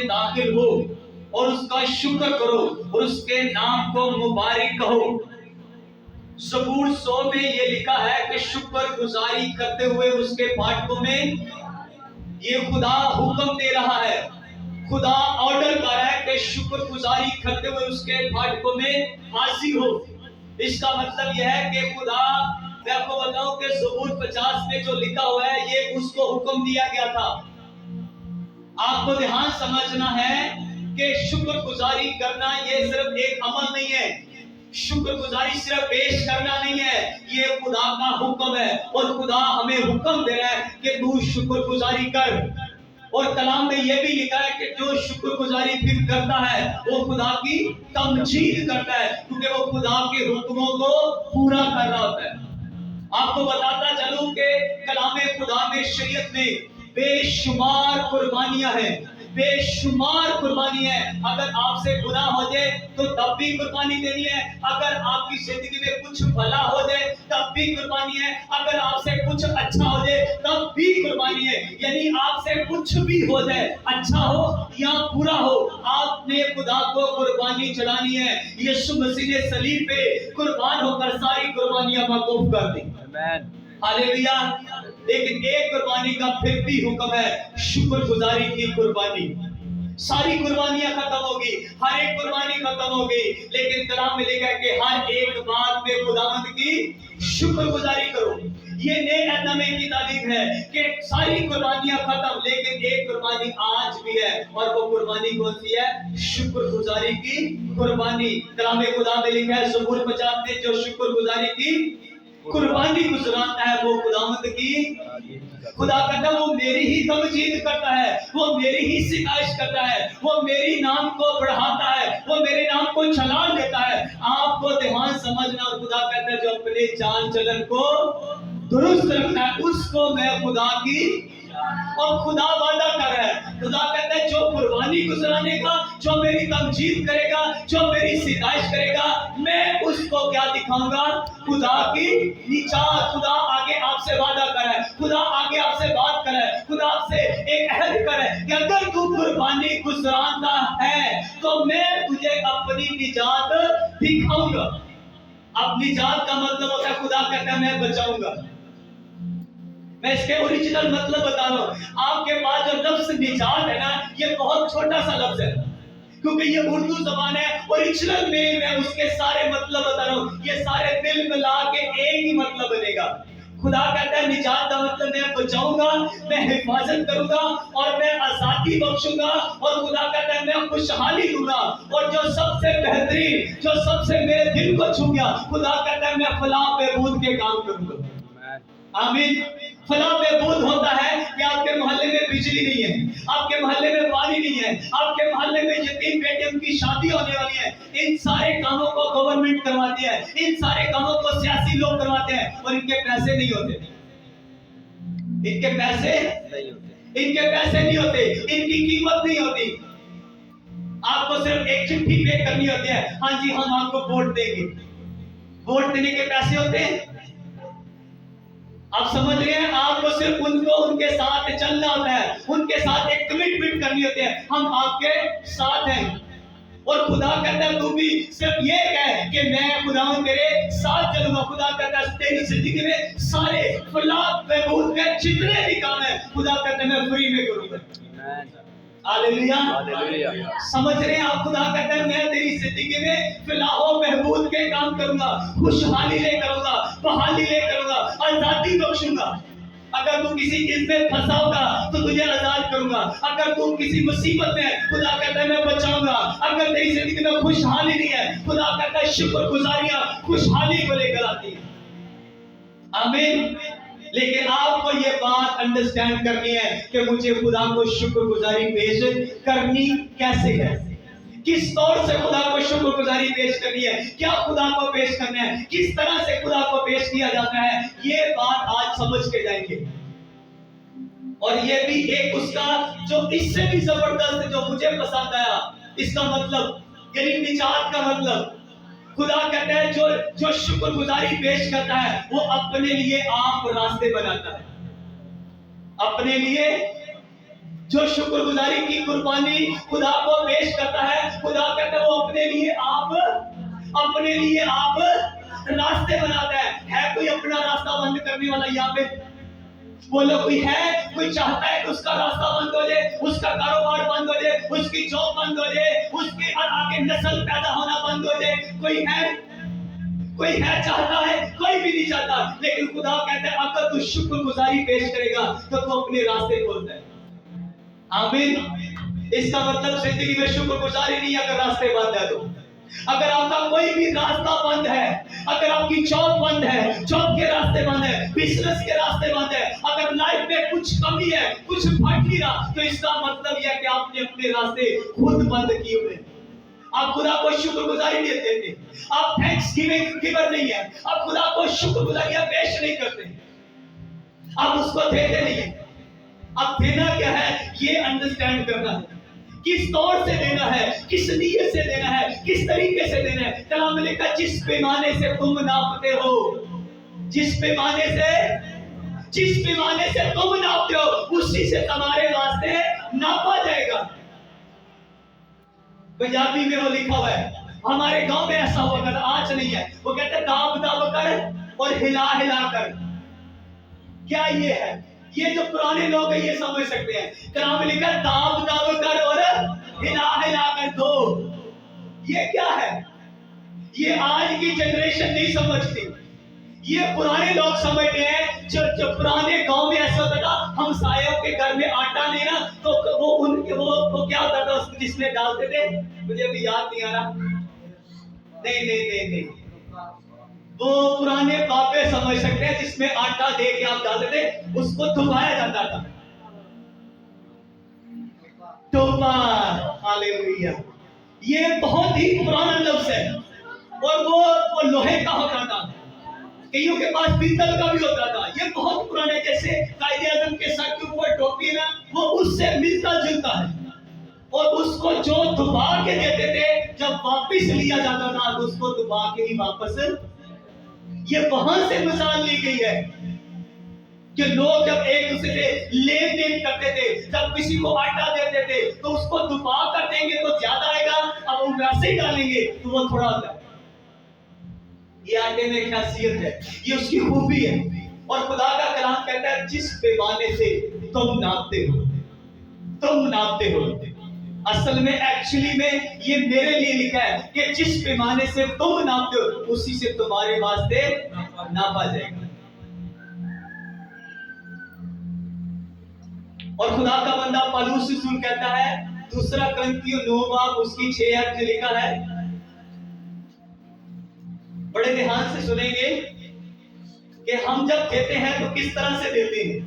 में दाखिल हो और उसका शुक्र करो और उसके नाम को मुबारक कहो। ज़बूर 100 में ये लिखा है कि शुक्र गुजारी करते हुए उसके फाटकों में, ये खुदा हुक्म दे रहा है, खुदा ऑर्डर कर रहा है कि शुक्र गुजारी करते हुए उसके फाटकों में हाजिर हो। इसका मतलब यह है कि खुदा, मैं आपको बताऊं कि ज़बूर 50 में जो लिखा हुआ है ये उसको हुक्म दिया गया था। आपको ध्यान समझना है कि शुक्रगुजारी करना ये सिर्फ एक अमल नहीं है, शुक्रगुजारी सिर्फ पेश करना नहीं है, ये खुदा का हुक्म है और खुदा हमें हुक्म दे रहा है कि तू शुक्रगुजारी कर। और कलाम में यह भी लिखा है कि जो शुक्रगुजारी फिर करता है वो खुदा की तमजीद करता है, क्योंकि वो खुदा के हुक्मों को पूरा कर रहा होता है। आपको बताता चलूं कि कलामे खुदा में, शरीयत में बेशुमार कुर्बानियां हैं, बेशुमार कुर्बानी है। अगर आपसे गुनाह हो जाए तो तब भी कुर्बानी देनी है, अगर आपकी जिंदगी में कुछ भला हो जाए तब भी कुर्बानी है, अगर आपसे कुछ अच्छा हो जाए तब भी कुर्बानी है। यानी आपसे कुछ भी हो जाए, अच्छा हो या बुरा हो, आपने खुदा को कुर्बानी चढ़ानी है। यीशु मसीह ने सलीब पे कुर्बान होकर सारी कुर्बानियां मौकूफ कर दी। आमीन, हालेलुया। लेकिन एक कुर्बानी का फिर भी हुक्म है, शुक्रगुजारी की कुर्बानी। सारी कुर्बानियां खत्म होगी, हर एक कुर्बानी खत्म होगी, लेकिन कलाम में लिखा है कि हर एक बात में खुदावंद की शुक्रगुजारी करो। ये नए नामे की तालीम है कि सारी कुर्बानियां खत्म, लेकिन एक कुर्बानी आज भी है, और वो कुर्बानी कौन सी है? शुक्रगुजारी की कुर्बानी। कलाम खुदा में लिखा है ज़बूर 50 में, जो शुक्रगुजारी की कुर्बानी गुजराता है वो खुदावंद की, खुदा कहता है वो मेरी ही तमजीद करता है, वो मेरी ही सिफारिश करता है, वो मेरी नाम को बढ़ाता है, वो मेरे नाम को छलांग देता है। आपको ध्यान समझना, खुदा कहता है जो अपने चाल चलन को दुरुस्त रखता है उसको मैं खुदा की, और खुदा वादा कर रहा है, खुदा कहता है जो कुर्बानी गुजराने का, जो मेरी तमजीद करेगा, जो मेरी सिफारिश करेगा, मैं उसको क्या दिखाऊंगा? खुदा की निजात। खुदा आगे आपसे वादा कर रहा है, खुदा आगे आपसे बात कर रहा है, खुदा आपसे एक अहद कर रहा है कि अगर तू कुर्बानी गुजराना है तो मैं तुझे अपनी निजात दिखाऊंगा। अब निजात का मतलब होता है, खुदा कहता है मैं बचाऊंगा। मैं इसके ओरिजिनल मतलब बता रहा हूं। आपके पास जो लफ्ज निजात है ना, ये बहुत छोटा सा लफ्ज है, क्योंकि ये उर्दू जबान है। ओरिजिनल में मैं उसके सारे मतलब बता रहा हूं, ये सारे मिल मिला के एक ही मतलब बनेगा। खुदा कहता है निजात का मतलब मैं बचाऊंगा, मैं हिफाजत करूंगा और मैं आजादी बख्शूंगा, और खुदा कहता है मैं खुशहाली दूंगा। और जो सबसे बेहतरीन, जो सबसे मेरे दिल को छू गया, खुदा कहता है मैं फलाह बहबूद के काम करूंगा। आमीन। फलाह बहबूद होता है कि आपके मोहल्ले में बिजली नहीं है, आपके मोहल्ले में पानी नहीं है, आपके मोहल्ले में यतीम बेटियों की शादी होने वाली है। इन सारे कामों को गवर्नमेंट करवाती है, इन सारे कामों को सियासी लोग करवाते हैं, और इनके पैसे नहीं होते, इनके पैसे नहीं होते, इनकी कीमत नहीं होती। आपको सिर्फ एक चिट्ठी पे करनी होती है, हाँ जी हम आपको वोट देंगे। वोट देने के पैसे होते हैं, आप समझ रहे हैं? आपको सिर्फ उनको, उनके साथ चलना होता है, उनके साथ एक कमिटमेंट करनी होती है, हम आपके साथ हैं। और खुदा कहता है तू भी सिर्फ ये कह कि मैं खुदा तेरे साथ चलूंगा। खुदा कहता है तेरी जिंदगी में सारे फलाह बहबूद के जितने भी काम है, खुदा कहता है मैं फ्री में करूंगा। हालेलुया, समझ रहे हैं आप? खुदा कहता है मैं तेरी जिंदगी में फलाह बहबूद के काम करूंगा, खुशहाली ले करूंगा, बहाली ले करूंगा, आजादी बख्शूंगा। अगर तू किसी चीज में फंसा होगा तो तुझे आजाद करूंगा, अगर तू किसी मुसीबत में, खुदा कहता है मैं बचाऊंगा। अगर तेरी जिंदगी में खुशहाली नहीं है, खुदा कहता है शुक्रगुजारियां खुशहाली को लेकर आती है। आमीन। लेकिन आपको ये बात अंडरस्टैंड करनी है कि मुझे खुदा को शुक्रगुजारी पेश करनी कैसे है, किस तौर से खुदा को शुक्रगुजारी पेश करनी है, क्या खुदा को पेश करना है, किस तरह से खुदा को पेश किया जाता है, ये बात आज समझ के जाएंगे। और ये भी एक उसका जो इससे भी जबरदस्त, जो मुझे पसंद आया, इसका मतलब यानी निजात का मतलब, खुदा कहता है जो शुक्रगुजारी पेश करता है वो अपने लिए आप रास्ते बनाता है, अपने लिए जो शुक्रगुजारी की कुर्बानी खुदा को पेश करता है, खुदा कहता है वो अपने लिए आप रास्ते बनाता है कोई अपना रास्ता बंद करने वाला यहाँ पे? बोलो कोई है? कोई चाहता है कि उसका रास्ता बंद हो जाए, उसका कारोबार बंद हो जाए, उसकी जॉब बंद हो जाए, उसके आगे नस्ल पैदा होना बंद हो जाए? कोई है चाहता है? कोई भी नहीं चाहता। लेकिन खुदा कहता है अगर तू शुक्रगुजारी पेश करेगा तो तू अपने रास्ते खोलता है। आमीन। इसका मतलब जिंदगी में शुक्रगुजारी नहीं, अगर रास्ते बंद है तो। अगर आपका कोई भी रास्ता बंद है, अगर आपकी जॉब बंद है, जॉब के रास्ते बंद है, बिजनेस के रास्ते बंद है, अगर लाइफ में कुछ कमी है, कुछ फट नहीं रहा, तो इसका मतलब यह है कि आपने अपने रास्ते खुद बंद किए हुए। आप खुदा को शुक्रगुजारी नहीं देते, आप थैंक्स गिवर नहीं है, आप खुदा को शुक्रगुजारियां पेश नहीं करते, आप उसको देते नहीं है। अब देना क्या है ये अंडरस्टैंड करना है, किस तौर से देना है, किस नीयत से देना है, किस तरीके से देना है। कलाम में लिखा जिस पैमाने से तुम नापते हो, जिस पैमाने से तुम नापते हो उसी से तुम्हारे वास्ते नापा जाएगा। पंजाबी में वो लिखा हुआ है, हमारे गांव में ऐसा हुआ करता, आज नहीं है। वो कहते हैं दाब दाब कर और हिला हिला कर। क्या ये है? ये जो पुराने लोग हैं ये समझ सकते हैं। कलाम में लिखा दाब दाब कर और हिला हिला कर दो। ये क्या है? ये आज की जनरेशन नहीं समझती, ये पुराने लोग समझते हैं। जो पुराने गांव में ऐसा होता था, हम सायों के घर में आटा नहीं ना तो वो क्या होता था, उसको जिसमें डालते थे, मुझे अभी याद नहीं आ रहा। नहीं, वो पुराने बापे समझ सकते हैं, जिसमें आटा दे के आप डालते थे, उसको दबाया जाता था। टोपा, हालेलुया। ये बहुत ही पुराना लफ्ज है और वो लोहे का होता था, कईयों के पास पीतल का भी होता था। ये बहुत पुराने, जैसे कायदे आजम के सर के ऊपर टोपी है ना, वो उससे मिलता जुलता है। और उसको जो दबा के देते थे, जब वापस लिया जाता था तो उसको दबा के ही वापस। ये वहां से मिसाल ली गई है कि लोग जब एक दूसरे से लेन देन करते थे, जब किसी को आटा देते थे तो उसको दबा कर देंगे तो ज्यादा आएगा, अब वो वैसे ही डालेंगे तो वो थोड़ा होता है। ये आटे में एक खासियत है, ये उसकी खूबी है। और खुदा का कलाम कहता है जिस पैमाने से तुम नापते हो। असल में एक्चुअली में ये मेरे लिए लिखा है कि जिस पैमाने से तुम नापते हो उसी से तुम्हारे वास्ते नापा जाएगा। और खुदा का बंदा पौलुस रसूल कहता है, दूसरा कुरिन्थियों 9 उसकी 6 जो लिखा है, बड़े ध्यान से सुनेंगे कि हम जब देते हैं तो किस तरह से देते हैं।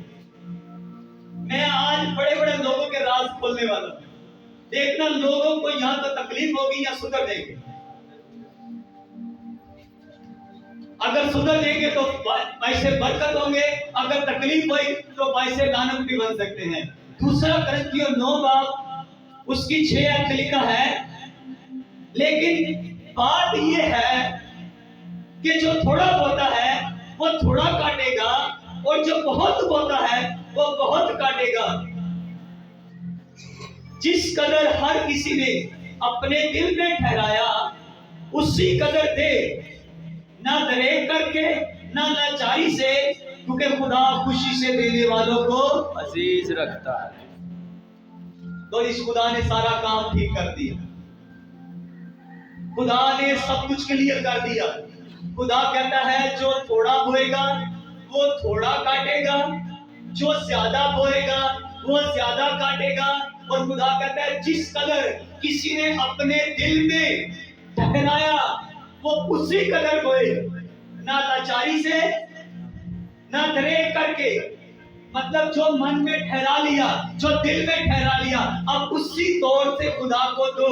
मैं आज बड़े बड़े लोगों के राज खोलने वाला हूं। देखना लोगों को यहां तो तकलीफ होगी या सुधर देंगे। अगर सुधर देंगे तो पैसे बरकत होंगे, अगर तकलीफ हुई तो पैसे लानत भी बन सकते हैं। दूसरा कुरिन्थियों 9 उसकी 6 लिखा है, लेकिन बात यह है कि जो थोड़ा बोता है वो थोड़ा काटेगा और जो बहुत बोता है वो बहुत काटेगा। जिस कदर हर किसी ने अपने दिल में ठहराया उसी कदर दे, ना दरेक करके ना लाचारी से, क्योंकि खुदा खुशी से देने वालों को अजीज रखता है। तो इस खुदा ने सारा काम ठीक कर दिया, खुदा ने सब कुछ क्लियर कर दिया। खुदा कहता है जो थोड़ा बोएगा वो थोड़ा काटेगा, जो ज्यादा बोएगा वो ज्यादा काटेगा। और खुदा कहता है जिस कदर किसी ने अपने दिल में ठहराया वो उसी कदर बोए, ना लाचारी से ना दरेक करके। मतलब जो मन में ठहरा लिया, जो दिल में ठहरा लिया, अब उसी तौर से खुदा को दो।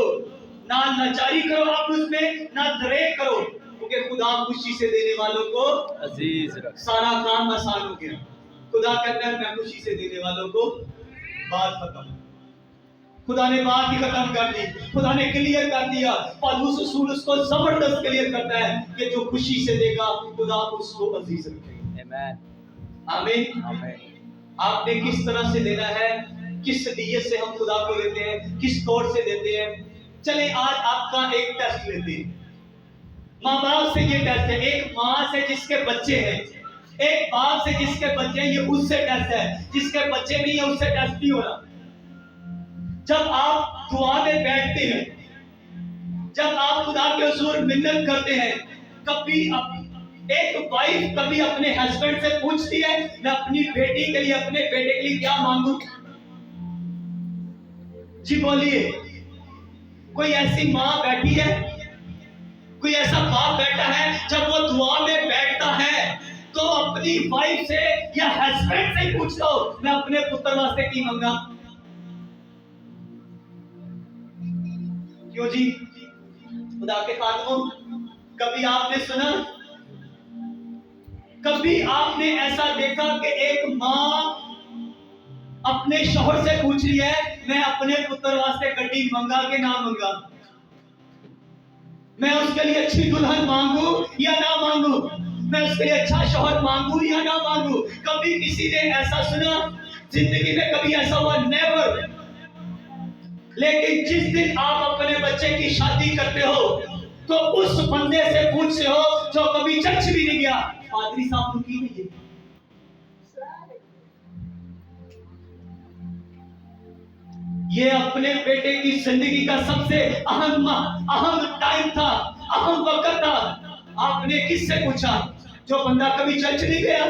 ना लाचारी करो आप उसमें, ना दरेक करो, क्योंकि खुदा खुशी से देने वालों को अजीज रख। सारा काम आसान हो गया। खुदा कहता है मैं खुशी से देने वालों को। बात खत्म। खुदा ने बात ही खत्म कर दी, खुदा ने क्लियर कर दिया। पौलुस रसूल उसको जबरदस्त क्लियर करता है कि जो खुशी से देगा खुदा उसको अजीज रखेगा। आमीन, आमीन। आपने किस तरह से देना है किस नीयत से हम खुदा को देते हैं, किस तौर से देते हैं। चले आज आपका एक टेस्ट लेते हैं। माँ बाप से ये टेस्ट है, एक माँ से जिसके बच्चे हैं, एक बाप से जिसके बच्चे हैं, ये उससे टेस्ट है। जिसके बच्चे नहीं है उससे टेस्ट नहीं हो रहा। जब आप दुआ में बैठते हैं, जब आप खुदा के हुजूर मिन्नत करते हैं, कभी एक वाइफ कभी अपने हस्बैंड से पूछती है मैं अपनी बेटी के लिए, अपने बेटे के लिए क्या मांगू? जी बोलिए। कोई ऐसी माँ बैठी है, कोई ऐसा बाप बैठा है, जब वो दुआ में बैठता है तो अपनी वाइफ से या हस्बैंड से पूछता हो मैं अपने पुत्र वास्ते की मांगा? क्यों जी? खुदा के खातमों, कभी आपने सुना, कभी आपने ऐसा देखा कि एक माँ अपने शौहर से पूछ रही है मैं अपने पुत्र वास्ते गड्डी मंगा के ना मंगा, मैं उसके लिए अच्छी दुल्हन मांगू या ना मांगू, मैं उसके लिए अच्छा शौहर मांगू या ना मांगू? कभी किसी ने ऐसा सुना? जिंदगी में कभी ऐसा हुआ? नेवर। लेकिन जिस दिन आप अपने बच्चे की शादी करते हो तो उस बंदे से पूछते हो जो कभी चर्च भी नहीं गया, पादरी साहब की नहीं है। ये अपने बेटे की जिंदगी का सबसे अहम टाइम था, अहम वक्त था। आपने किससे पूछा? जो बंदा कभी चर्च नहीं गया।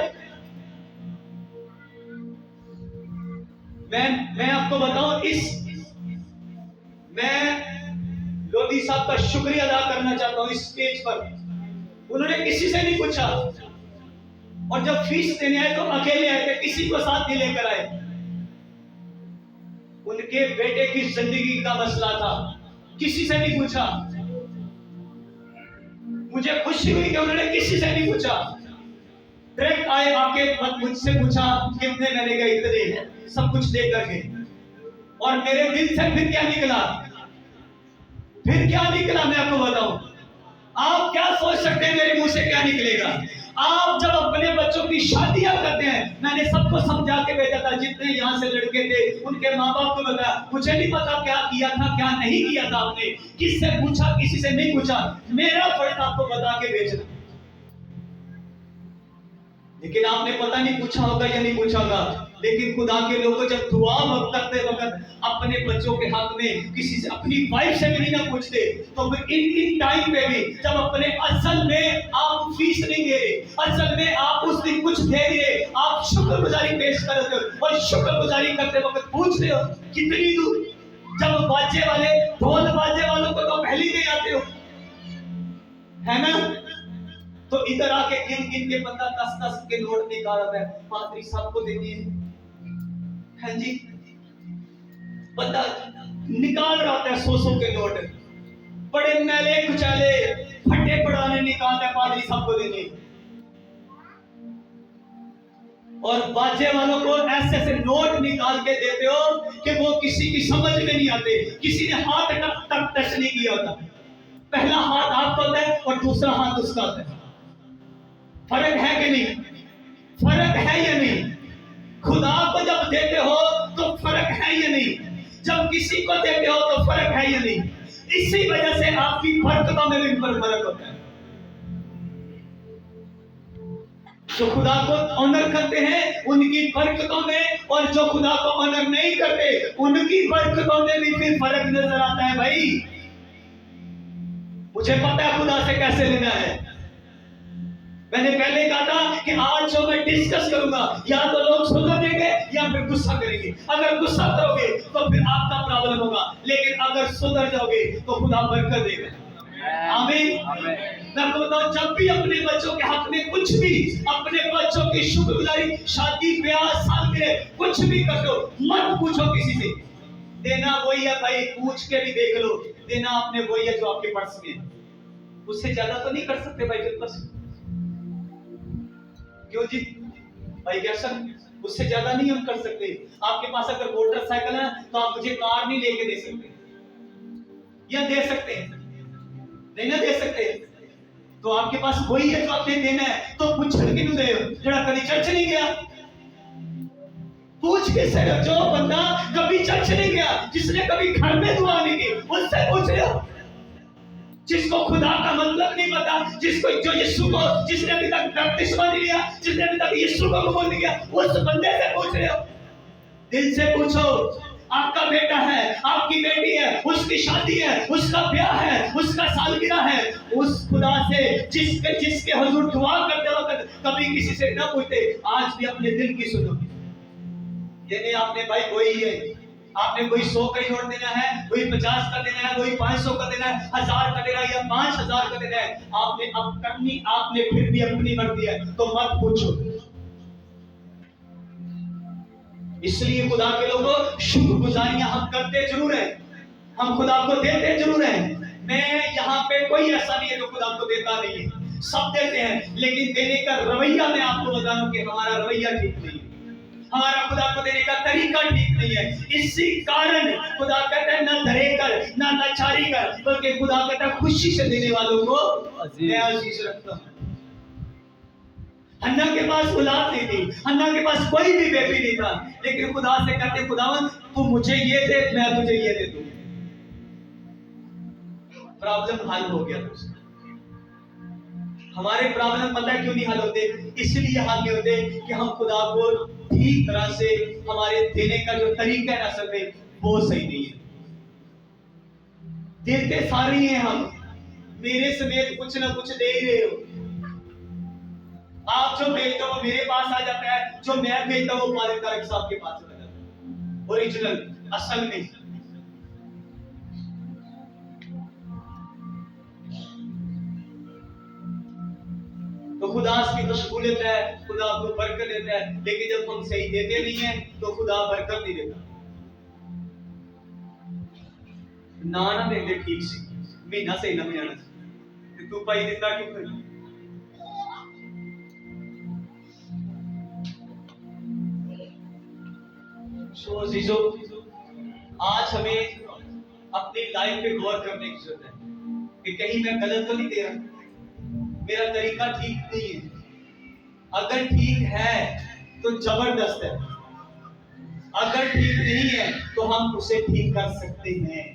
मैं आपको बताऊं, मैं लोधी साहब का शुक्रिया अदा करना चाहता हूं। इस स्टेज पर उन्होंने किसी से नहीं पूछा, और जब फीस देने आए तो अकेले आए थे, किसी को साथ नहीं लेकर आए। उनके बेटे की जिंदगी का मसला था, किसी से नहीं पूछा। मुझे खुशी हुई कि उन्होंने किसी से नहीं पूछा, डायरेक्ट आए, आके मुझसे पूछा कितने मैंने कहा इतने, सब कुछ दे करके। और मेरे दिल से फिर क्या निकला, मैं आपको बताऊं। आप क्या सोच सकते हैं मेरे मुंह से क्या निकलेगा? आप जब अपने बच्चों की शादियां करते हैं, मैंने सबको समझा के भेजा था, जितने यहाँ से लड़के थे उनके माँ बाप को बताया। मुझे नहीं पता क्या किया था क्या नहीं किया था आपने, किससे पूछा किसी से नहीं पूछा, मेरा फर्ज आपको बता के भेजना। लेकिन आपने पता नहीं पूछा होगा या नहीं पूछा होगा, लेकिन खुदा के लोगों जब दुआ करते वक्त अपने बच्चों के हक में किसी से, अपनी वाइफ से भी नहीं ना पूछते, तो फिर इन टाइम पे भी जब अपने असल में आप फीस नहीं दे रहे, असल में आप उस दिन कुछ दे रहे, आप शुक्रगुजारी पेश करते हो, और शुक्रगुजारी करते वक्त पूछ रहे हो कितनी दूर। जब बाजे वाले ढोल बाजे वालों को तो पहले दे जाते हो, है ना? तो इधर आके गिन गिन के बंदा 10-10 के नोट निकाल रहा है, पादरी साहब को देंगे, हाँ जी, बंदा निकाल रहा है 100 के नोट, बड़े मैले कुचाले फटे पड़ाने निकालता है, पादरी साहब को देंगे। और बाजे वालों को ऐसे ऐसे नोट निकाल के देते हो कि वो किसी की समझ में नहीं आते, किसी ने हाथ तक टच नहीं किया होता। पहला हाथ आपका होता है और दूसरा हाथ उसका होता है। फर्क है कि नहीं? फर्क है या नहीं? खुदा को जब देते हो तो फर्क है या नहीं? जब किसी को देते हो तो फर्क है या नहीं? इसी वजह से आपकी बरकतों में भी फर्क होता है। जो खुदा को ऑनर करते हैं उनकी बरकतों में, और जो खुदा को ऑनर नहीं करते उनकी बरकतों में भी फिर फर्क नजर आता है। भाई मुझे पता है खुदा से कैसे लेना है। मैंने पहले कहा था कि आज जो मैं डिस्कस करूंगा, या तो लोग सुधर देंगे या फिर गुस्सा करेंगे। अगर गुस्सा करोगे तो फिर आपका प्रॉब्लम होगा, लेकिन अगर सुधर जाओगे तो खुदा बरकत देगा। आमीन। मैं आपको बताऊं, जब भी अपने बच्चों के हक में कुछ भी, अपने बच्चों की शुक्रगुजारी, शादी ब्याह सालगिरह कुछ भी कर दो, मत पूछो किसी से। देना वही है भाई, पूछ के भी देख लो, देना आपने वही है जो आपके पर्स में है, उससे ज्यादा तो नहीं कर सकते भाई फिर पर्स। क्यों जी भाई? क्या सर, उससे ज्यादा नहीं हम कर सकते। आपके पास अगर मोटरसाइकिल है तो आप मुझे कार नहीं लेके दे सकते, या दे सकते हैं? नहीं ना दे सकते। तो आपके पास वही है जो आपने देना है, तो पूछ के क्यों दे हो? जरा कभी चर्च नहीं गया, पूछ के से जो बंदा कभी चर्च नहीं गया, जिसने कभी घर में दुआ नहीं की, उससे पूछ रहे हो। जिसको खुदा का मतलब नहीं पता, जिसको जो यीशु को, जिसने अभी तक बपतिस्मा नहीं लिया, जिसने अभी तक यीशु को कबूल नहीं किया, उस बंदे से पूछ रहे हो। दिल से पूछो। आपका बेटा है, आपकी बेटी है, उसकी शादी है, उसका ब्याह है, उसका सालगिरह है, उस खुदा से जिसके हुजूर दुआ करते वक्त कभी किसी से ना पूछते, आज भी अपने दिल की सुनो। ये नहीं आपने भाई कोई है, आपने कोई 100 का जोड़ देना है, कोई 50 का देना है, कोई 500 का देना है, 1000 का देना है या 5000 का देना है, आपने अब करनी, आपने फिर भी अपनी मर्जी है, तो मत पूछो। इसलिए खुदा के लोगों, शुक्रगुजारियां हम करते जरूर हैं, हम खुदा को देते जरूर हैं। मैं यहाँ पे कोई ऐसा नहीं है जो खुदा को देता नहीं है, सब देते हैं, लेकिन देने का रवैया मैं आपको बता रहा हूं कि हमारा रवैया ठीक नहीं है, हमारा खुदा को देने का तरीका ठीक नहीं है। इसी कारण खुदा कहता है ना धरे कर, ना लाचारी कर, बल्कि खुदा कहता है खुशी से देने वालों को मैं आशीष रखता हूं। हन्ना के पास औलाद नहीं थी, हन्ना के पास कोई भी बेबी नहीं था, लेकिन खुदा से कहते, खुदावन तू मुझे ये दे, मैं तुझे ये दे दूं। प्रॉब्लम हल हो गया उसका। हमारे प्रॉब्लम पता है क्यों नहीं हल होते? इसलिए हल नहीं होते कि हम खुदा को ठीक तरह से, हमारे देने का जो तरीका है असल में वो सही नहीं है। देते सारे हैं हम, मेरे समेत कुछ ना कुछ दे ही रहे हो। आप जो भेजते हो मेरे पास आ जाता है, जो मैं भेजता हूं वो मालिक कारक साहब के पास चला जाता है, ओरिजिनल, असल में। तो खुदा की खुशबू लेता है, खुदा आपको बरकत देता है, लेकिन जब हम सही देते नहीं है तो खुदा बरकत नहीं देता। ना देंगे ठीक से, महीना सही ना जाना, तू पाई देता क्यों कर? आज हमें अपनी लाइफ पे गौर करने की जरूरत है कि कहीं मैं गलत तो नहीं दे रहा, मेरा तरीका ठीक नहीं है। अगर ठीक है तो जबरदस्त है, अगर ठीक नहीं है तो हम उसे ठीक कर सकते हैं।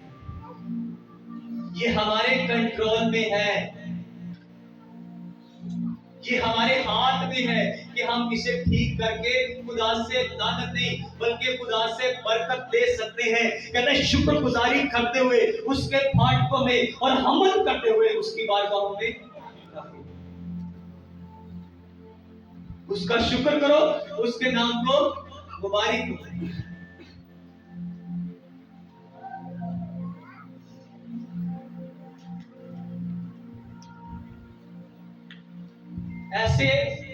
ये हमारे कंट्रोल में है, ये हमारे हाथ में है कि हम इसे ठीक करके खुदा से लानत नहीं बल्कि खुदा से बरकत ले सकते हैं। कहते हैं शुक्रगुजारी करते हुए उसके फाटकों में और हमन करते हुए उसकी बारगाहों में उसका शुक्र करो, उसके नाम को मुबारक करो। ऐसे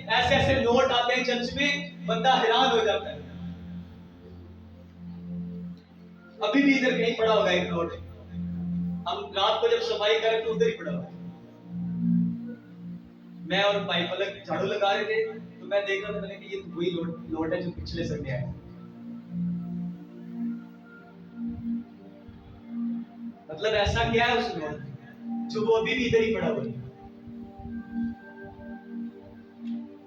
ऐसे ऐसे नोट आते हैं चर्च में, बंदा हैरान हो जाता है। अभी भी इधर कहीं पड़ा होगा एक नोट, हम रात को जब सफाई कर रहे थे उधर ही पड़ा हुआ। मैं और भाई पलक झाड़ू लगा रहे थे तो मैं देख रहा था, मैंने कि ये तो वही नोट है जो पिछले संडे आया। मतलब ऐसा क्या है उस नोट जो वो अभी भी इधर ही पड़ा हुआ है?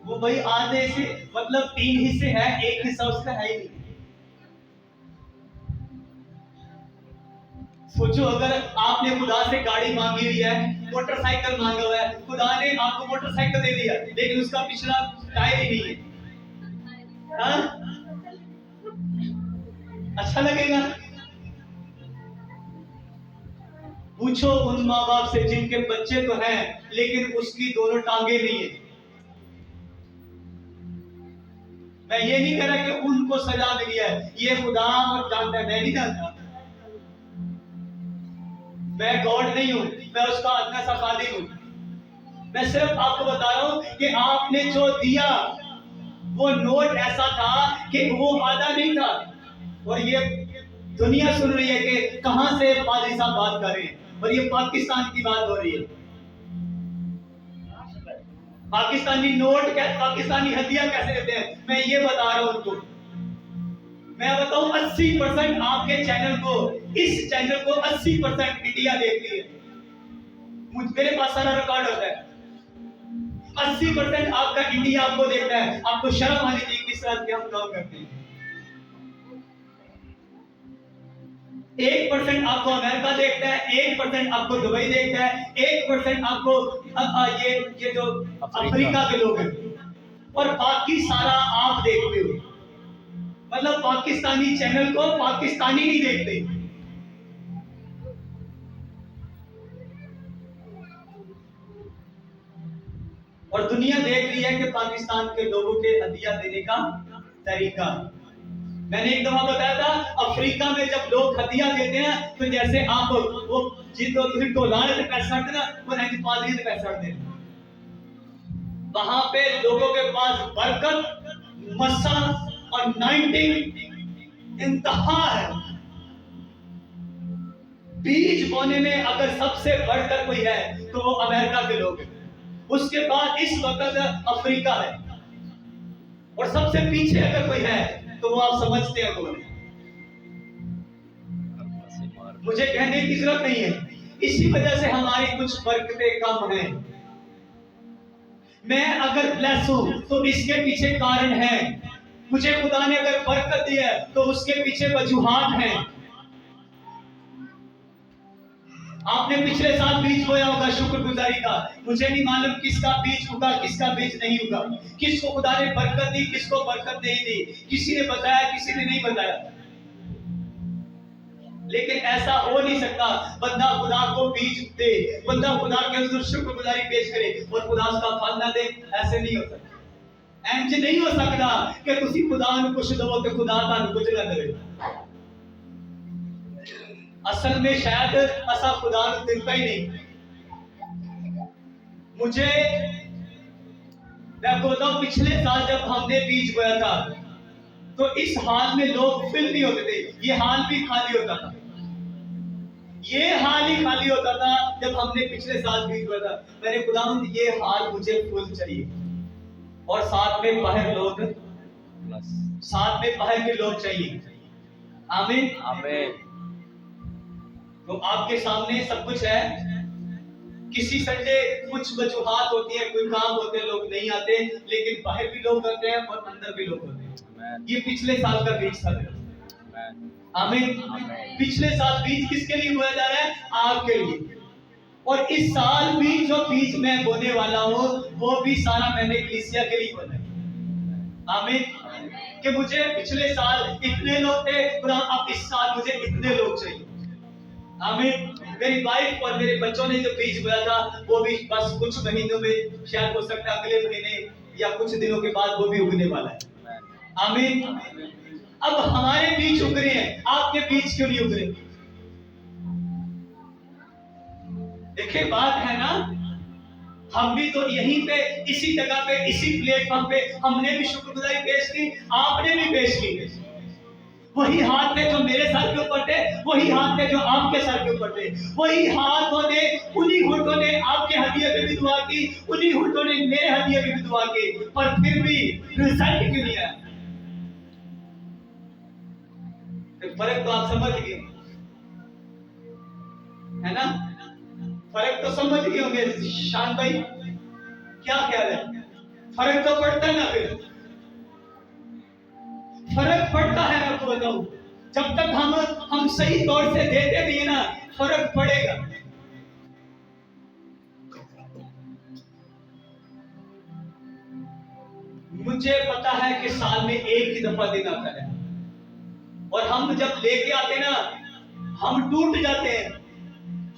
वो भाई आधे से मतलब 3 हिस्से है, एक हिस्सा उसका है ही नहीं। सोचो अगर आपने खुदा से गाड़ी मांगी हुई है, मोटरसाइकिल मांगा हुआ है, खुदा ने आपको मोटरसाइकिल दे दिया लेकिन उसका पिछला टायर ही नहीं है, हाँ? अच्छा लगेगा? पूछो उन माँ बाप से जिनके बच्चे तो हैं लेकिन उसकी दोनों टांगे नहीं है। मैं ये नहीं कह रहा कि उनको सजा मिली है, ये खुदा और जानता है, मैं नहीं जानता, मैं गॉड नहीं हूं, मैं उसका अदना सा खादिम हूं। मैं सिर्फ आपको बता रहा हूं कि आपने जो दिया वो नोट ऐसा था कि वो आधा नहीं था। और ये दुनिया सुन रही है कि कहां से पादरी साहब बात कर रहे हैं, और ये पाकिस्तान की बात हो रही है। पाकिस्तानी नोट पाकिस्तानी हदिया कैसे देते हैं, मैं ये बता रहा हूं उनको। मैं बताऊं 80% आपके चैनल को, इस चैनल को 80% इंडिया देखती है। मेरे पास सारा रिकॉर्ड होता है। 80% आपका इंडिया आपको देखता है। आपको शर्म आनी चाहिए किस तरह के हम काम करते हैं। 1% आपको अमेरिका देखता है, 1% आपको दुबई देखता है, 1% आपको ये जो अफ्रीका के लोग हैं, और बाकी सारा आप देखते हो। मतलब पाकिस्तानी चैनल को पाकिस्तानी नहीं देखते। और दुनिया देख रही है कि पाकिस्तान के लोगों के हदिया देने का तरीका। मैंने एक दफा बताया था, अफ्रीका में जब लोग हदिया देते हैं तो जैसे आप वो जिनको लाने से पैसा ना, वो नहीं पादरी से पैसा देते। वहां पे लोगों के पास बरकत, मसा और 90 इंतहा है। बीज बोने में अगर सबसे बढ़कर कोई है तो वो अमेरिका के लोग हैं। उसके बाद इस वक्त अफ्रीका है, और सबसे पीछे अगर कोई है तो वो आप समझते हैं कौन है। मुझे कहने की जरूरत नहीं है। इसी वजह से हमारी कुछ बरकतें कम हैं। मैं अगर ब्लेस हूं तो इसके पीछे कारण है। मुझे खुदा ने अगर बरकत दी है तो उसके पीछे वजूहात हैं। आपने पिछले साल बीज बोया होगा शुक्रगुजारी का। मुझे नहीं मालूम किसका बीज उगा, किसका बीज नहीं उगा, किसको खुदा ने बरकत दी, किसको बरकत नहीं दी, किसी ने बताया, किसी ने नहीं बताया। लेकिन ऐसा हो नहीं सकता बंदा खुदा को बीज दे, बंदा खुदा के हुजूर शुक्रगुजारी पेश करे और खुदा उसका फल ना दे। ऐसे नहीं हो सकता। इंज नहीं हो सकता कि तुसी खुदा ਨੂੰ कुछ दो तो खुदा ਤੁਹਾਨੂੰ कुछ ना दे। असल में शायद ऐसा खुदा ने दिखता ही नहीं। मुझे मैं आपको बताऊं, पिछले साल जब हमने बीज बोया था तो इस हाल में लोग फिल नहीं होते थे। ये हाल भी खाली होता था। ये हाल ही खाली होता था जब हमने पिछले साल बीज बोया था। मैंने खुदावंद ये हाल मुझे फुल चाहिए, और साथ में बाहर लोग, साथ में बाहर के लोग चाहिए। आमीन आमीन। तो आपके सामने सब कुछ है। किसी संडे कुछ वजूहात होती है, कोई काम होते हैं, लोग नहीं आते, लेकिन बाहर भी लोग आते हैं और अंदर भी लोग होते हैं। ये पिछले साल का बीज था। आमीन। पिछले साल बीज किसके लिए बोया जा रहा है? आपके लिए। और इस साल भी जो बीज मैं बोने वाला हूँ वो भी सारा मैंने कलीसिया के लिए बोना है। आमीन। कि मुझे पिछले साल इतने लोग थे, अब इस साल मुझे इतने लोग चाहिए। आमीन। मेरी वाइफ और मेरे बच्चों ने जो बीज बोया था वो भी बस कुछ महीनों में, शायद हो सकता है अगले महीने या कुछ दिनों के बाद वो भी उगने वाला है। आमीन। अब हमारे बीज उग रहे हैं, आपके बीज क्यों नहीं उग रहे? देखिए बात है ना, हम भी तो यहीं पे, इसी जगह पे, इसी प्लेटफॉर्म पे हमने भी शुक्रगुजारी पेश की, आपने भी पेश की। वही हाथ थे जो मेरे सर के ऊपर थे, वही हाथ थे जो आपके सर के ऊपर थे। वही हाथों ने, उन्हीं होठों ने आपके हदिये पे भी दुआ की, उन्हीं होठों ने मेरे हदिये पे भी दुआ की, पर फिर भी रिजल्ट क्यों नहीं आया? फर्क तो आप समझ गए, है ना? फर्क तो समझ गए होंगे शान भाई, क्या ख्याल है? फर्क तो पड़ता है ना। फिर फर्क पड़ता है। मैं आपको बताऊं, जब तक हम सही तौर से देते भी है ना, फर्क पड़ेगा। मुझे पता है कि साल में एक ही दफा दिन आता है, और हम जब लेके आते ना, हम टूट जाते हैं।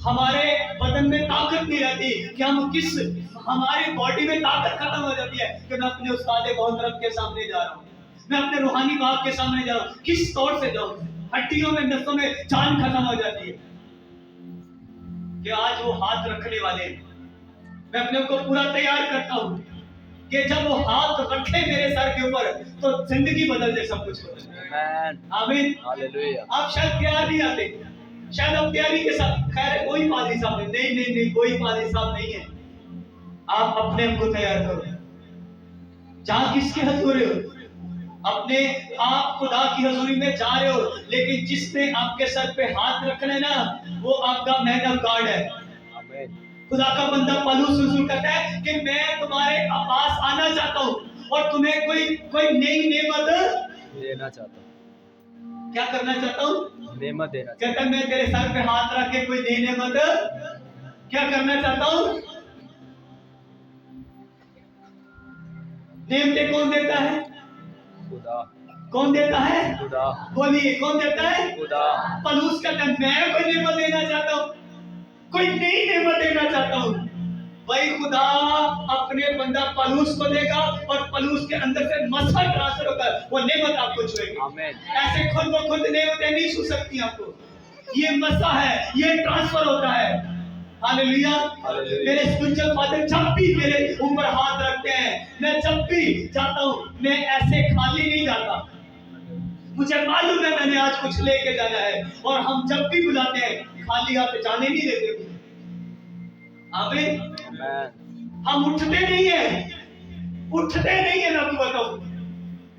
हमारे बदन में ताकत नहीं रहती कि हम किस, हमारी बॉडी में ताकत खत्म हो जाती है कि मैं अपने उस्ताद मोहतरम के सामने जा रहा हूँ, मैं अपने रूहानी बाप के सामने जा रहा हूँ। किस तौर से जाऊँ? हड्डियों में, नसों में जान खत्म हो जाती है कि आज वो हाथ रखने वाले हैं। मैं अपने को पूरा तैयार करता हूँ कि जब वो हाथ रखे मेरे सर के ऊपर तो जिंदगी बदल जाए, सब कुछ बदल जाए। आमीन हालेलुया। आप शायद तैयार नहीं आते, शायद आप तैयारी के साथ, खैर कोई पादरी साहब नहीं, नहीं नहीं कोई पादरी साहब नहीं है। आप अपने आप को तैयार करो। जहां किसके हजूरी हो, अपने आप खुदा की हजूरी में जा रहे हो, लेकिन जिसने आपके सर पे हाथ रखना है ना, वो आपका मैन ऑफ गॉड है। आमीन। खुदा का बंदा पौलुस हुजूर कहता है कि मैं तुम्हारे पास आना चाहता हूँ और तुम्हें कोई नई नेमत देना चाहता हूँ। क्या करना चाहता हूँ? नेमत देना कहता मैं तेरे सर पे हाथ रख के कोई देने मत क्या करना चाहता हूँ? नेमते कौन देता है? खुदा। कौन देता है? खुदा। बोलिए कौन देता है? खुदा। पलूस का मैं कोई नेमत देना चाहता हूँ, कोई नई नेमत देना चाहता हूँ। वही खुदा अपने बंदा पलूस को देगा और पलूस के अंदर से मसा ट्रांसफर होकर वो नेमत आपको छुएगी। आमीन। ऐसे खुद ब खुद नेमतें नहीं छू सकती आपको, ये मसा है, ये ट्रांसफर होता है। हालेलुया। मेरे स्पिरिचुअल फादर जब भी मेरे ऊपर हाथ रखते हैं, मैं जब भी जाता हूँ मैं ऐसे खाली नहीं जाता। मुझे मालूम है मैंने आज कुछ लेके जाना है, और हम जब भी बुलाते हैं खाली हाथ जाने नहीं देते। आमीन। हम उठते नहीं है, उठते नहीं है। मैं आपको बताऊं,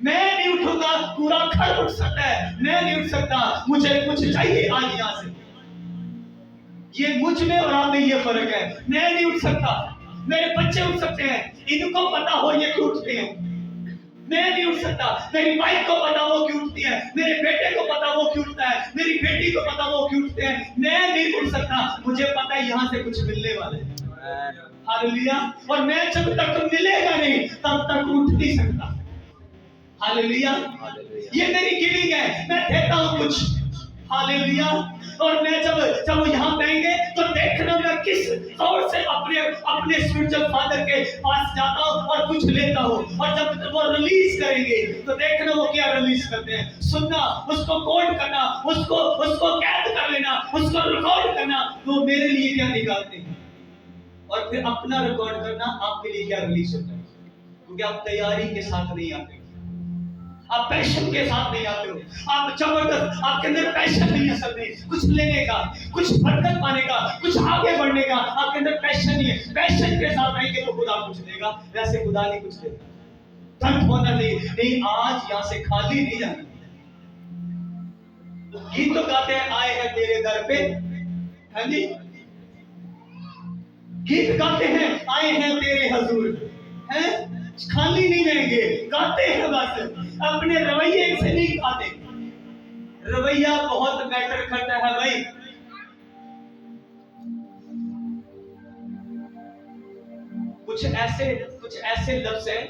मैं नहीं उठूंगा, पूरा घर उठ सकता है, मैं नहीं उठ सकता। मुझे कुछ चाहिए आज यहाँ से। ये मुझ में और आप में ये फर्क है। मैं नहीं उठ सकता, मेरे बच्चे उठ सकते हैं, इनको पता हो ये क्यों उठते हैं। मैं नहीं उठ सकता, मेरी वाइफ को पता वो क्यों उठती है, मेरे बेटे को पता वो क्यों उठता है, मेरी बेटी को पता वो क्यों उठते हैं। मैं नहीं उठ सकता, मुझे पता है यहाँ से कुछ मिलने वाला है। हालेलुया। और मैं जब तक मिलेगा नहीं तब तक उठ नहीं सकता। हालेलुया। ये मेरी गिविंग है, मैं देता हूँ कुछ। हालेलुया। और मैं जब यहाँ पाएंगे तो देखना मैं किस तौर से अपने स्पिरिचुअल फादर के पास जाता हूँ और कुछ लेता हूँ। और जब वो रिलीज करेंगे तो देखना वो क्या रिलीज करते हैं। सुनना, उसको कोड करना, उसको कैद कर लेना, उसको रिकॉर्ड करना, वो मेरे लिए क्या निकालते हैं, और फिर अपना रिकॉर्ड करना आपके लिए क्या रिलीज होता है। क्योंकि आप तैयारी के साथ नहीं आते, आप पैशन के साथ नहीं आते हो, आप जबरदस्त, आपके अंदर पैशन नहीं है असल में कुछ लेने का, कुछ बरकत पाने का, कुछ आगे बढ़ने का। आपके अंदर पैशन नहीं है। पैशन के साथ आएंगे तो खुदा कुछ देगा, वैसे खुदा नहीं कुछ देगा। तर्क होना चाहिए, नहीं आज यहाँ से खाली नहीं जाना। गीत तो गाते हैं, आए हैं तेरे दर पे, हाँ जी, गीत गाते हैं, आए हैं तेरे हजूर, हैं खाली नहीं रहेंगे, गाते हैं बस, अपने रवैये से नहीं गाते। रवैया बहुत मैटर करता है भाई। कुछ ऐसे लफ्ज हैं,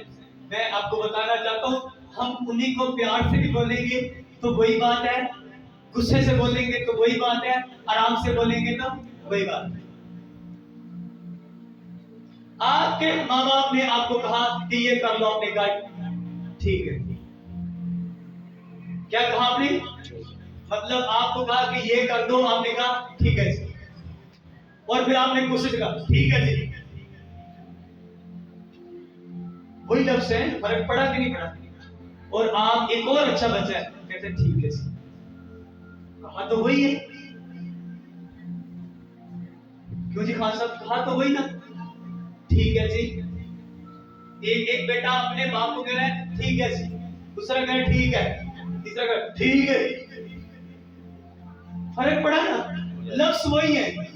मैं आपको बताना चाहता हूं, हम उन्हीं को प्यार से भी बोलेंगे तो वही बात है, गुस्से से बोलेंगे तो वही बात है, आराम से बोलेंगे तो वही बात है। आपके माँ बाप ने आपको कहा कि ये कर लो, आपने कहा ठीक है। क्या कहा आपने? मतलब आपको कहा कि ये कर दो, आपने कहा ठीक है जी, और फिर आपने कोशिश कहा ठीक है जी। वही लफ्ज है, फर्क पड़ा कि नहीं पड़ा? और आप एक और अच्छा बच्चा है, कहते ठीक है जी, कहा तो वही है। क्यों जी खान साहब, कहा तो वही ना, ठीक है जी। एक बेटा अपने बाप को कह रहा है ठीक है जी, दूसरा कह रहा है ठीक है, तीसरा कह रहा है ठीक है। फर्क पड़ा ना? लफ्ज वही है,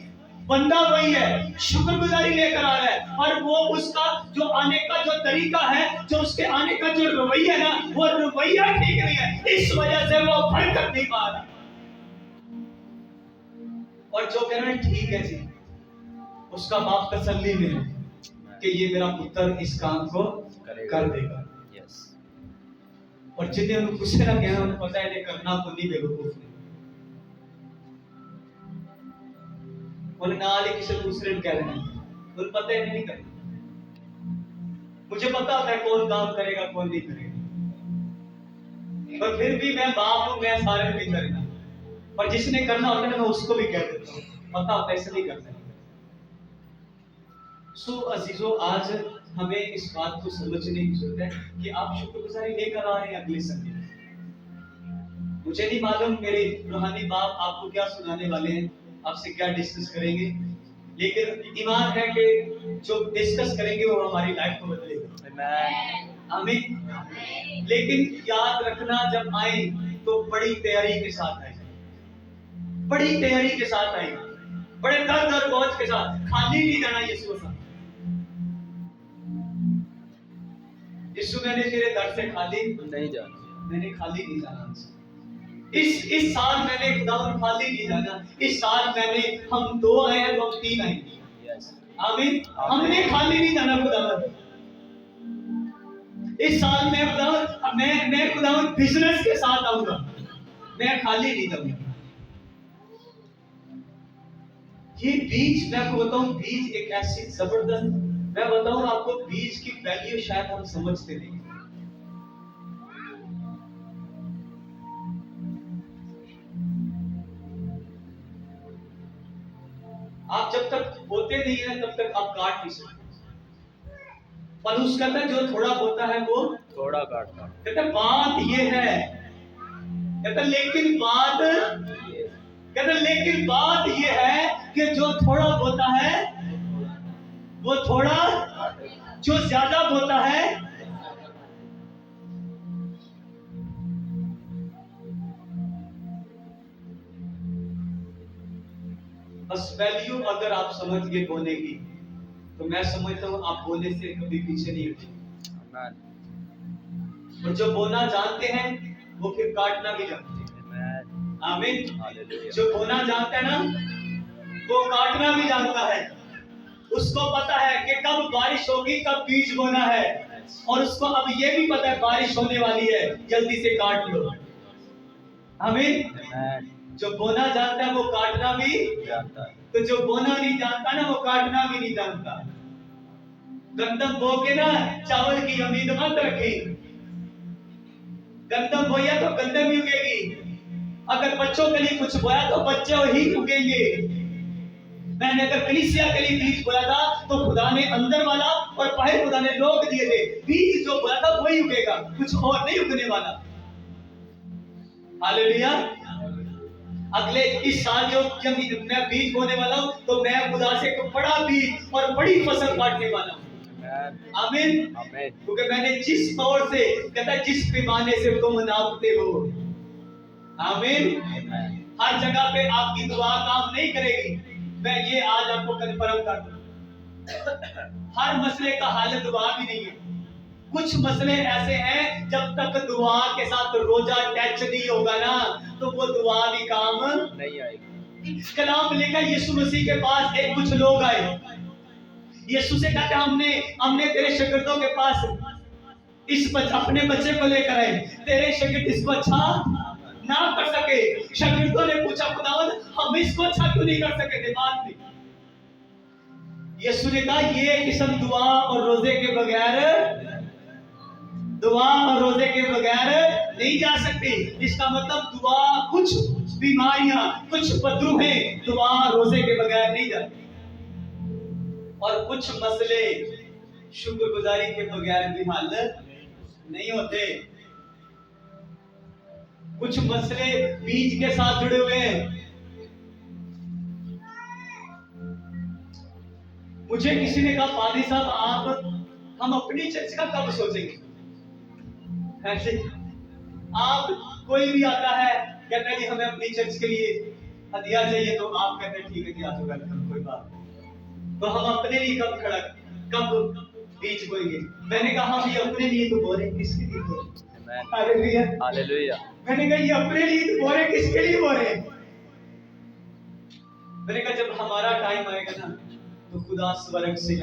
बंदा वही है, शुक्रगुजारी लेकर आ रहा है, और वो उसका जो आने का जो तरीका है, जो उसके आने का जो रवैया ना, वो रवैया ठीक नहीं है, इस वजह से वो बरकत नहीं पा रहा। और जो कह रहा है ठीक है जी, उसका बाप तसल्ली में है कि ये मेरा पुत्र इस काम को कर देगा। यस। और जिन्हें उन्हें गुस्से ना कहना, उन्हें पता है करना को नहीं बेवकूफ ने, उन्हें ना आले किसी दूसरे को कह देना, उन्हें पता है नहीं करना। मुझे पता होता है कौन काम करेगा कौन नहीं करेगा, पर फिर भी मैं बाप हूं, मैं सारे नहीं करेगा, पर जिसने करना होता है मैं उसको भी कह देता हूँ, पता होता है इसलिए करता है। सो अजीजों, आज हमें इस बात को समझने की जरूरत है कि आप शुक्रगुजारी लेकर आ रहे हैं अगले संडे। मुझे नहीं मालूम मेरे रूहानी बाप आपको क्या सुनाने वाले हैं, आपसे क्या डिस्कस करेंगे, लेकिन ईमान है कि जो डिस्कस करेंगे वो हमारी लाइफ को बदलेगा। आमीन। लेकिन याद रखना, जब आए तो बड़ी तैयारी के साथ आए, बड़ी तैयारी के साथ आए, बड़े दर्द और बोझ के साथ। खाली नहीं जाना यीशु के साथ। यीशु मैंने तेरे दर से खाली नहीं जाना, मैंने खाली नहीं जाना। इस साल मैंने खुदावन खाली नहीं जाना। इस साल हम 2 आए हैं तो हम 3 आएंगे। आमीन। हमने खाली नहीं जाना खुदावन। इस साल मैं खुदावन बिजनेस के साथ आऊंगा, मैं खाली नहीं जाऊंगा। ये बीज, मैं आपको बताऊं, बीज एक ऐसी जबरदस्त, मैं बताऊं आपको, बीज की वैल्यू शायद हम समझते नहीं। आप जब तक बोते नहीं है तब तक आप काट नहीं सकते। पर उस कहता है जो थोड़ा बोता है वो थोड़ा काटता। कहता बात ये है, कहता लेकिन बात ये है कि जो थोड़ा बोता है वो थोड़ा, जो ज्यादा बोता है बस वैल्यू अगर आप समझ गए बोने की, तो मैं समझता हूं आप बोने से कभी पीछे नहीं हटेंगे। और जो बोना जानते हैं वो फिर काटना भी जानते हैं। आमीन। जो बोना जानता है ना वो काटना भी जानता है। उसको पता है कि कब बारिश होगी, कब बीज बोना है, और उसको अब ये भी पता है बारिश होने वाली है, जल्दी से काट लो। आमीन। जो बोना जानता है वो काटना भी जानता है। तो जो बोना नहीं जानता ना वो काटना भी नहीं जानता। गंदम बो के ना चावल की उम्मीद मत रखी। गंदम बोया तो गंदम ही उगेगी। अगर बच्चों के लिए कुछ बोया तो बच्चे ही उगेंगे। मैंने अगर कलीसिया के लिए बीज बोया था तो खुदा ने अंदर वाला और बाहर खुदा ने लोग दिए थे। बीज जो बोया था वही उगेगा, कुछ और नहीं उगने वाला। हालेलुया। अगले इस साल जो जब मैं बीज बोने वाला हूं तो मैं खुदा से एक बड़ा बीज और बड़ी फसल काटने वाला हूं। आमीन। क्योंकि मैंने जिस तौर से, कहता है जिस पैमाने से तुम नापते हो। आमीन। हर जगह पे आपकी दुआ काम नहीं करेगी, मैं ये आज आपको कन्फर्म कर दूं। हर मसले का हल दुआ भी नहीं है। कुछ मसले ऐसे हैं जब तक दुआ के साथ रोजा टच नहीं होगा ना तो वो दुआ भी काम नहीं आएगी। कलाम लिखा यीशु मसीह के पास एक कुछ लोग आए। यीशु से कहते हमने तेरे शागिर्दों के पास अपने बच्चे को लेकर आए, तेरे शागिर्द इसको अच्छा ना कर सके। शागिर्दों ने पूछा खुदावंद हम इसको अच्छा क्यों नहीं कर सके थे बात में। यीशु ने कहा ये किस्म दुआ और रोजे के बगैर नहीं जा सकती। इसका मतलब दुआ, कुछ बीमारियां, कुछ बदरूहें दुआ रोजे के बगैर नहीं जाती, और कुछ मसले शुक्रगुजारी के बगैर भी हल नहीं होते। कुछ मसले बीज के साथ जुड़े हुए हैं। मुझे किसी ने कहा पादरी साहब हम अपनी चर्च का कब सोचेंगे। ऐसे आप कोई भी आता है कहता है जी हमें अपनी चर्च के लिए हदिया चाहिए, तो आप कहते हैं ठीक है जी आ जाओ, कोई बात नहीं। तो हम अपने लिए कब बीज बोएंगे। मैंने कहा हम ये अपने लिए तो बो रहे, किसके लिए बो रहे? Hallelujah hallelujah. मैंने कहा ये अपने लिए तो बो रहे, किसके लिए बो रहे? मैंने कहा जब हमारा टाइम आएगा ना तो खुदा स्वर्ग से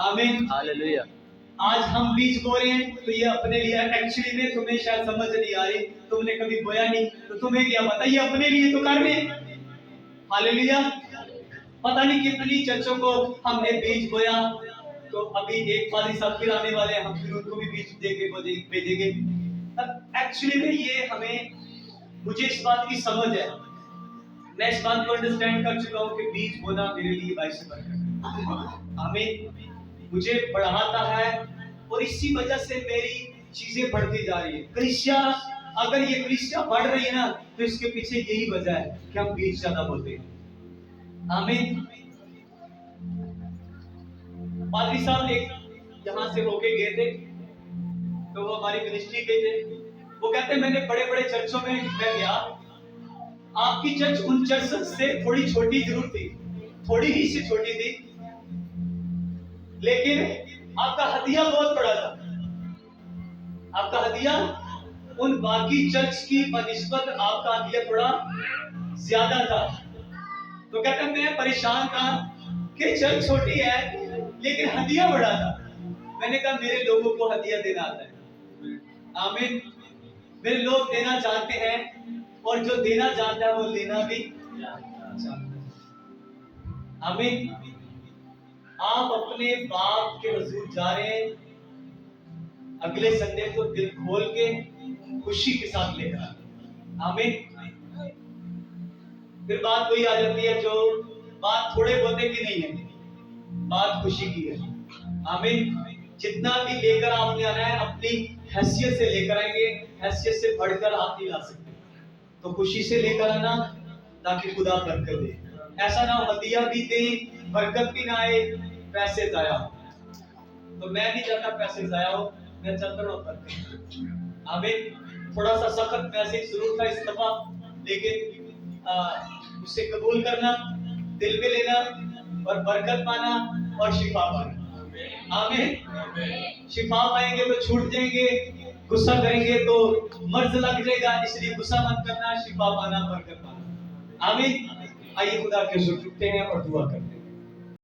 आमीन हालेलुया। आज हम बीज बो रहे हैं तो ये अपने लिए, एक्चुअली में तुम्हें शायद समझ नहीं आ रही, तुमने कभी बोया नहीं तो तुम्हें क्या पता, ये अपने लिए तो कर रहे। हालेलुया। पता नहीं कितनी चर्चों को हमने बीज बोया, तो अभी एक पादरी साहब फिर आने वाले हैं, हम फिर उनको भी बीज देके भेजेंगे। एक्चुअली में ये मुझे इस बात की समझ है, मैं इस बात को अंडरस्टैंड कर चुका हूँ कि बीज बोना मेरे लिए बाइस से बरकत। आमीन। मुझे बढ़ाता है और इसी वजह से मेरी चीजें बढ़ती जा रही है। कलीसिया, अगर ये कलीसिया बढ़ रही है ना तो इसके पीछे यही वजह है कि हम बीज ज्यादा बोलते हैं। आमीन। पादरी साहब एक यहाँ से होके गए थे, तो वो हमारी मिनिस्ट्री के थे। वो कहते मैंने बड़े बड़े चर्चों में मैं गया, आपकी चर्च उन चर्च से थोड़ी छोटी जरूर थी, थोड़ी ही सी छोटी थी, लेकिन आपका हदिया बहुत बड़ा था। आपका हदिया उन बाकी चर्च की बनिस्बत आपका हदिया थोड़ा ज्यादा था। तो कहते हैं मैं परेशान था कि चर्च छोटी है लेकिन हदिया बड़ा था। मैंने कहा मेरे लोगों को हदिया देना आता है। आमीन। मेरे लोग देना जानते हैं और जो देना जानता है वो लेना भी जानता है। आमीन। आप अपने बाप के हुजूर जा रहे हैं, अगले संडे को दिल खोल के खुशी के साथ लेकर आए। आमीन। फिर बात वही आ जाती है जो बात थोड़े बहुते की नहीं है, बात खुशी की है। आमीन। जितना भी लेकर आपने आना है अपनी हैसियत से लेकर आएंगे, हैसियत से बढ़कर आप नहीं ला सकते। तो खुशी से लेकर आना ताकि खुदा बरकत दे। ऐसा ना हदिया भी दे बरकत भी ना आए, पैसे जाया हो। तो मैं नहीं चाहता पैसे जाया हो, मैं चाहता हूँ बरकत। आमीन। थोड़ा सा सख्त मैसेज जरूर था इस दफा, लेकिन उसे कबूल करना, दिल में लेना और बरकत पाना और शिफा पाना। आमीन। शिफा पाएंगे तो छूट जाएंगे, गुस्सा करेंगे तो मर्ज लग जाएगा, इसलिए गुस्सा मत करना, शिफा पाना, बरकत पाना। आमीन। आइए खुदा के हुजूर झुकते हैं और दुआ करते हैं।